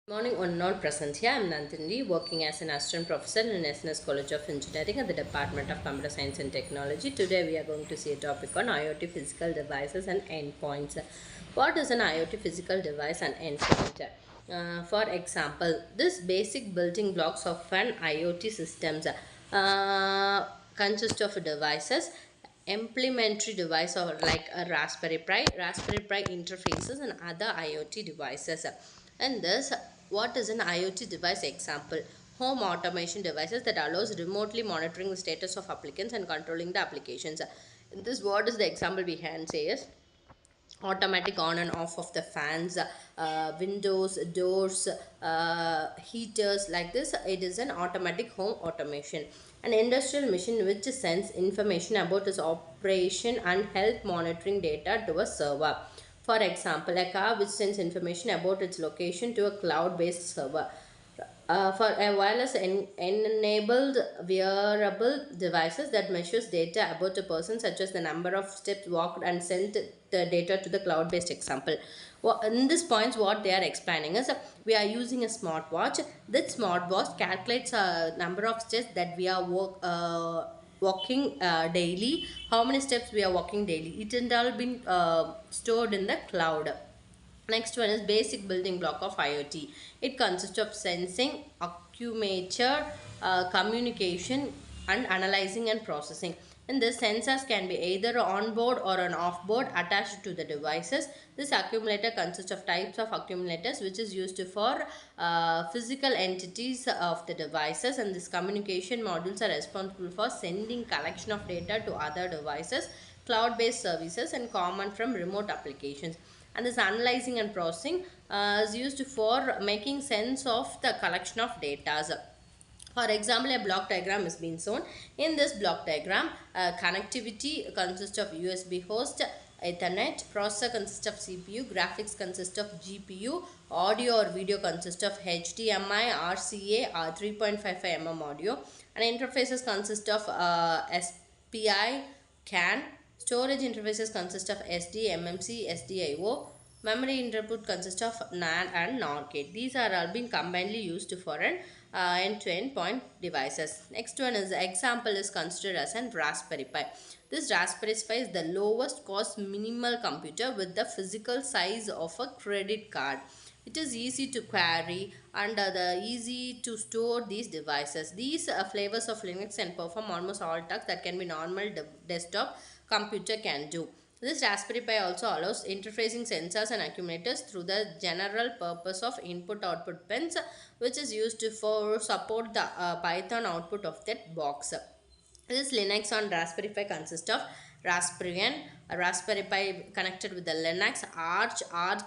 Morning or not present here. I'm Nandhini, working as an assistant professor in SNS College of Engineering at the Department of Computer Science and Technology. Today we are going to see a topic on IoT physical devices and endpoints. What is an IoT physical device and endpoint? For example, this basic building blocks of an IoT systems consist of devices, implementary device or like a Raspberry Pi interfaces and other IoT devices. And this, what is an IoT device example? Home automation devices that allows remotely monitoring the status of applicants and controlling the applications. In this, what is the example we can say is automatic on and off of the fans, windows, doors, heaters, like this. It is an automatic home automation. An industrial machine which sends information about its operation and health monitoring data to a server. For example, a car which sends information about its location to a cloud based server. For a wireless enabled wearable devices that measures data about a person, such as the number of steps walked, and sent the data to the cloud based example. Well, in this points, what they are explaining is we are using a smartwatch. That smartwatch calculates a number of steps that we are walking daily, how many steps we are walking daily. It has all been stored in the cloud. Next one is basic building block of IoT. It consists of sensing, acumature, communication, and analyzing and processing. And the sensors can be either on board or an off board attached to the devices. This accumulator consists of types of accumulators which is used for physical entities of the devices, and these communication modules are responsible for sending collection of data to other devices, cloud-based services, and common from remote applications. And this analyzing and processing is used for making sense of the collection of data. For example, a block diagram is being shown. In this block diagram, connectivity consists of USB host, Ethernet, processor consists of CPU, graphics consists of GPU, audio or video consists of HDMI, RCA, 3.55 mm audio, and interfaces consist of SPI, CAN. Storage interfaces consist of SD, MMC, SDIO. Memory input consists of NAND and NOR gate. These are all being combinedly used for an end-to-end point devices. Next one is example is considered as an Raspberry Pi. This Raspberry Pi is the lowest cost minimal computer with the physical size of a credit card. It is easy to carry and easy to store these devices. These flavors of Linux can perform almost all tasks that can be normal desktop computer can do. This Raspberry Pi also allows interfacing sensors and accumulators through the general purpose of input-output pins, which is used for support the Python output of that box. This Linux on Raspberry Pi consists of Raspbian, a Raspberry Pi connected with the Linux, Arch and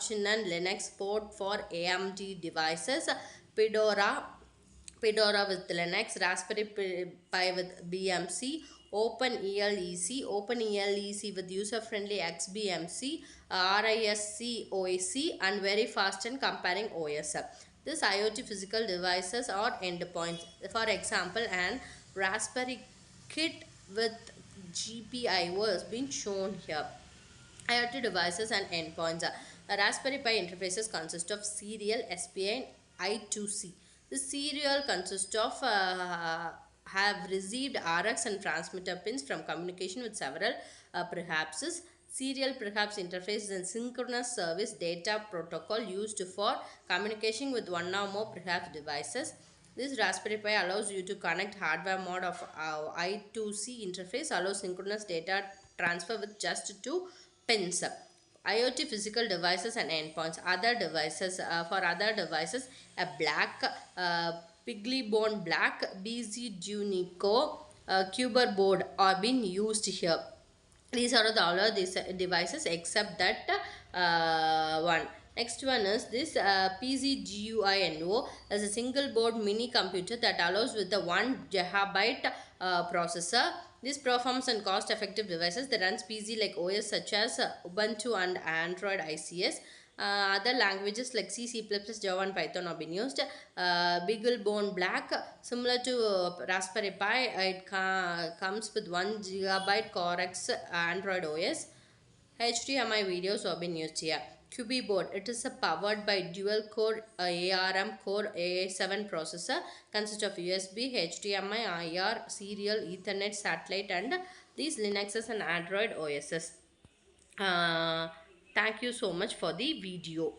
Linux port for AMD devices, Fedora, Fedora with Linux, Raspberry Pi with BMC, OpenELEC with user-friendly XBMC, RISC OAC, and very fast and comparing OS. This IoT physical devices are endpoints. For example, an Raspberry kit with GPIO has been shown here. IoT devices and endpoints. A Raspberry Pi interfaces consist of serial, SPI, and I2C. The serial consists of have received RX and transmitter pins from communication with several perhaps. Serial perhaps interface is a synchronous service data protocol used for communication with one or more perhaps devices. This Raspberry Pi allows you to connect hardware mode of I2C interface, allows synchronous data transfer with just two pins. IoT physical devices and endpoints. Other devices, for other devices, a black, Piggly Bone Black, BZ Dunico, Cuber board are being used here. These are the all of these devices except that one. Next one is this PZGUINO as a single board mini computer that allows with the 1 gigabyte processor. This performs on cost effective devices that runs PC like OS such as Ubuntu and Android ICS. Other languages like C, C++, Java and Python have been used. Bone Black, similar to Raspberry Pi, it comes with 1 gigabyte Cortex Android OS. HDMI videos have been used here. QB board. It is powered by dual core ARM core A7 processor, consists of USB, HDMI, IR, serial, Ethernet, satellite, and these Linuxes and Android OSs. Uh, Thank you so much for the video.